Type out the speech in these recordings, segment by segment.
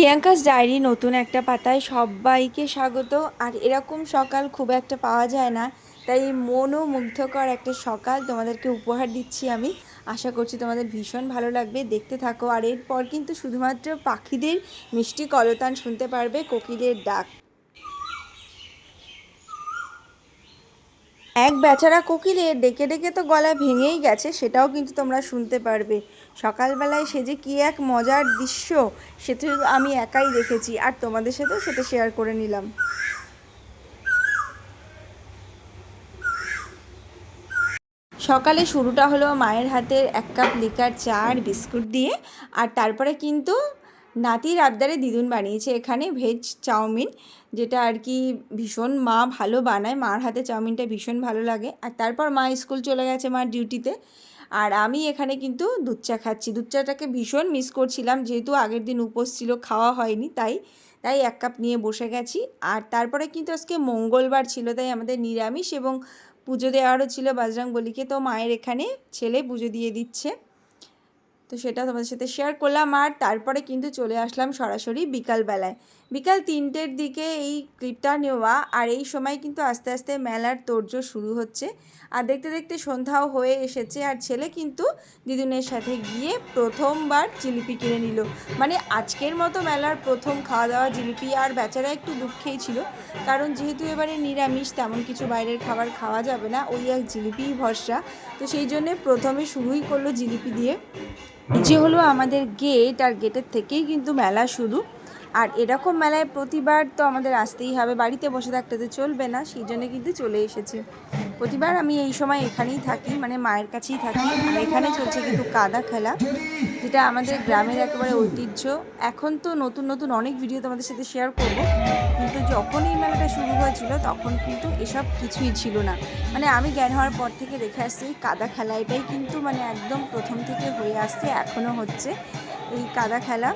Priyanka's diary নতুন একটা পাতায় সবাইকে স্বাগত। আর এরকম সকাল খুব একটা পাওয়া যায় না, তাই মনও মুগ্ধকর একটা সকাল তোমাদেরকে উপহার দিচ্ছি আমি। আশা করছি তোমাদের ভীষণ ভালো লাগবে, দেখতে থাকো। আর এরপর কিন্তু শুধুমাত্র পাখিদের মিষ্টি কলতান শুনতে পারবে, কোকিলের ডাক। এক বেচারা কোকিলের ডেকে ডেকে তো গলা ভেঙেই গেছে, সেটাও কিন্তু তোমরা শুনতে পারবে। সকালবেলায় সে যে কী এক মজার দৃশ্য, সেটা আমি একাই দেখেছি, আর তোমাদের সাথেও সেটা শেয়ার করে নিলাম। সকালে শুরুটা হলো মায়ের হাতের এক কাপ লিকার চা আর বিস্কুট দিয়ে। আর তারপরে কিন্তু নাতির আবদারে দিদুন বানিয়েছে এখানে ভেজ চাউমিন, যেটা আর কি ভীষণ মা ভালো বানায়, মার হাতে চাউমিনটা ভীষণ ভালো লাগে। আর তারপর মা স্কুল চলে গেছে মার ডিউটিতে, আর আমি এখানে কিন্তু দুধ চা খাচ্ছি। দুধ চাটাকে ভীষণ মিস করছিলাম, যেহেতু আগের দিন উপোস ছিল, খাওয়া হয়নি, তাই তাই এক কাপ নিয়ে বসে গেছি। আর তারপরে কিন্তু আজকে মঙ্গলবার ছিল, তাই আমাদের নিরামিষ, এবং পুজো দেওয়ারও ছিল বজরংবলীকে। তো মায়ের এখানে ছেলে পুজো দিয়ে দিচ্ছে, তো সেটা তোমাদের সাথে শেয়ার করলাম। আর তারপরে কিন্তু চলে আসলাম সরাসরি বিকালবেলায়, বিকাল 3টের দিকে এই ক্লিপটা নেওয়া। আর এই সময় কিন্তু আস্তে আস্তে মেলার তোড়জোড় শুরু হচ্ছে, আর দেখতে দেখতে সন্ধ্যাও হয়ে এসেছে। আর ছেলে কিন্তু দিদুনের সাথে গিয়ে প্রথমবার জিলিপি কিনে নিল, মানে আজকের মতো মেলার প্রথম খাওয়া দাওয়া জিলিপি। আর বেচারা একটু দুঃখেই ছিল, কারণ যেহেতু এবারে নিরামিষ, তেমন কিছু বাইরের খাবার খাওয়া যাবে না, ওই এক জিলিপিই ভরসা। তো সেই জন্যে প্রথমে শুরুই করলো জিলিপি দিয়ে। যে হলো আমাদের গেট, আর গেটের থেকেই কিন্তু মেলা শুরু। আর এরকম মেলায় প্রতিবার তো আমাদের আসতেই হবে, বাড়িতে বসে থাকতে তো চলবে না, সেই জন্য কিন্তু চলে এসেছি। প্রতিবার আমি এই সময় এখানেই থাকি, মানে মায়ের কাছেই থাকি। আর এখানে চলছে কিন্তু কাদা খেলা, যেটা আমাদের গ্রামের একেবারে ঐতিহ্য। এখন তো নতুন নতুন অনেক ভিডিও তোমাদের সাথে শেয়ার করব, কিন্তু যখন এই মেলাটা শুরু হয়েছিল তখন কিন্তু এসব কিছুই ছিল না। মানে আমি জ্ঞান হওয়ার পর থেকে দেখে আসছি কাদা খেলা, এটাই কিন্তু মানে একদম প্রথম থেকে হয়ে আসছে, এখনও হচ্ছে এই কাদা খেলা।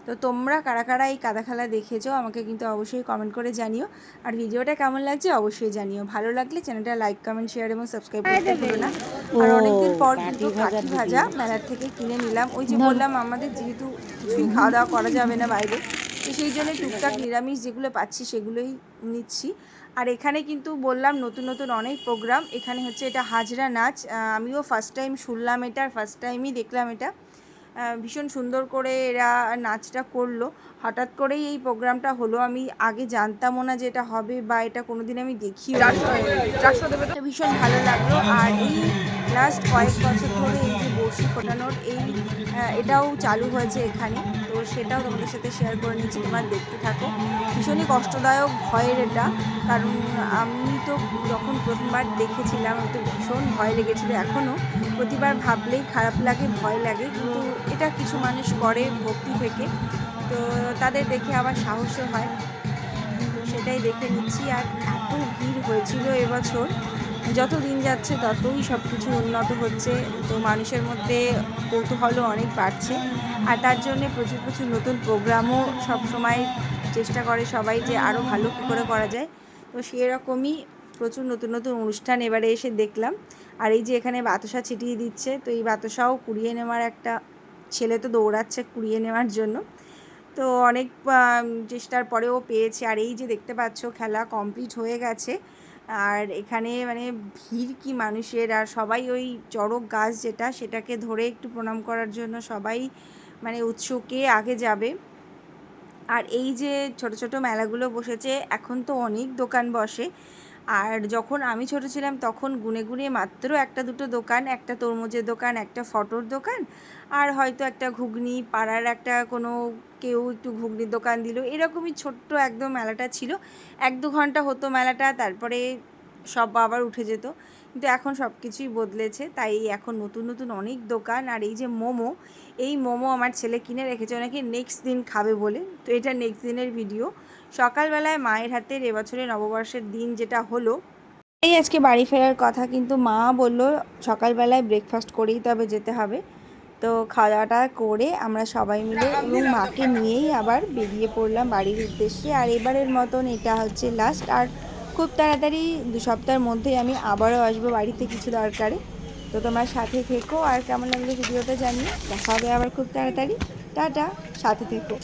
তো তোমরা কারা কারা এই কাদা খেলা দেখেছো আমাকে কিন্তু অবশ্যই কমেন্ট করে জানিও। আর ভিডিওটা কেমন লাগছে অবশ্যই জানিও, ভালো লাগলে চ্যানেলটা লাইক, কমেন্ট, শেয়ার এবং সাবস্ক্রাইব করতে ভুলো না। আর অনেকদিন পর কিন্তু কাঠি ভাজা মেলার থেকে কিনে নিলাম। ওই যে বললাম, আমাদের যেহেতু কিছুই খাওয়া দাওয়া করা যাবে না বাইরে, তো সেই জন্য টুকটাক নিরামিষ যেগুলো পাচ্ছি সেগুলোই নিচ্ছি। আর এখানে কিন্তু বললাম নতুন নতুন অনেক প্রোগ্রাম। এখানে হচ্ছে এটা হাজরা নাচ, আমিও ফার্স্ট টাইম শুনলাম এটা, আর ফার্স্ট টাইমই দেখলাম এটা। ভীষণ সুন্দর করে এরা নাচটা করলো, হঠাৎ করেই এই প্রোগ্রামটা হলো। আমি আগে জানতামও না যে এটা হবে, বা এটা কোনোদিন আমি দেখিও। ভীষণ ভালো লাগলো। আর এই লাস্ট কয়েক বছর ধরে এই যে বড়শি ফোটানোর এটাও চালু হয়েছে এখানে, তো সেটাও তোমাদের সাথে শেয়ার করে নিচ্ছি, তোমরা দেখতে থাকো। ভীষণই কষ্টদায়ক, ভয়ের এটা, কারণ আমি তো যখন প্রথমবার দেখেছিলাম তো ভীষণ ভয় লেগেছিলো। এখনও প্রতিবার ভাবলেই খারাপ লাগে, ভয় লাগে, কিন্তু এটা কিছু মানুষ করে ভক্তি থেকে, তো তাদের দেখে আবার সাহসও হয়, তো সেটাই দেখে নিচ্ছি। আর এত ভিড় হয়েছিল এবছর, যত দিন যাচ্ছে ততই সব কিছু উন্নত হচ্ছে, তো মানুষের মধ্যে কৌতূহলও অনেক বাড়ছে। আর তার জন্যে প্রচুর প্রচুর নতুন প্রোগ্রামও সবসময় চেষ্টা করে সবাই যে আরও ভালো কী করে করা যায়, তো সেরকমই প্রচুর নতুন নতুন অনুষ্ঠান এবারে এসে দেখলাম। আর এই যে এখানে বাতাসা ছিটিয়ে দিচ্ছে, তো এই বাতাসাও কুড়িয়ে নেওয়ার একটা ছেলে তো দৌড়াচ্ছে কুড়িয়ে নেওয়ার জন্য, তো অনেক চেষ্টার পরেও পেয়েছে। আর এই যে দেখতে পাচ্ছ খেলা কমপ্লিট হয়ে গেছে, আর এখানে মানে ভিড় কি মানুষের, আর সবাই ওই চড়ক গাছ যেটা, সেটাকে ধরে একটু প্রণাম করার জন্য সবাই মানে উৎসুকে আগে যাবে। আর এই যে ছোট ছোট মেলাগুলো বসেছে, এখন তো অনেক দোকান বসে। আর যখন আমি ছোট ছিলাম তখন গুনে গুনে মাত্র একটা দুটো দোকান, একটা তরমুজের দোকান, একটা ফটোর দোকান, আর হয়তো একটা ঘুগনি, পাড়ার একটা কোনো কেউ একটু ঘুগনির দোকান দিল, এরকমই ছোট্ট একদম মেলাটা ছিল। 1-2 ঘন্টা হতো মেলাটা, তারপরে সব আবার উঠে যেত। কিন্তু এখন সব কিছুই বদলেছে, তাই এখন নতুন নতুন অনেক দোকান। আর এই যে মোমো, এই মোমো আমার ছেলে কিনে রেখেছে নাকি নেক্সট দিন খাবে বলে, তো এটা নেক্সট দিনের ভিডিও। সকালবেলায় মায়ের হাতের এবছরে নববর্ষের দিন যেটা হলো, এই আজকে বাড়ি ফেরার কথা, কিন্তু মা বলল সকালবেলায় ব্রেকফাস্ট করেই তবে যেতে হবে। তো খাওয়া দাওয়াটা করে আমরা সবাই মিলে এবং মাকে নিয়েই আবার বেরিয়ে পড়লাম বাড়ির উদ্দেশ্যে। আর এবারের মতন এটা হচ্ছে লাস্ট, আর খুব তাড়াতাড়ি 2 সপ্তাহের মধ্যেই আমি আবারও আসবো বাড়িতে কিছু দরকারে। তো তোমার সাথে থেকো, আর কেমন লাগলো ভিডিওটা জানিয়ে, দেখা হবে আবার খুব তাড়াতাড়ি। টাটা, সাথে থেকো।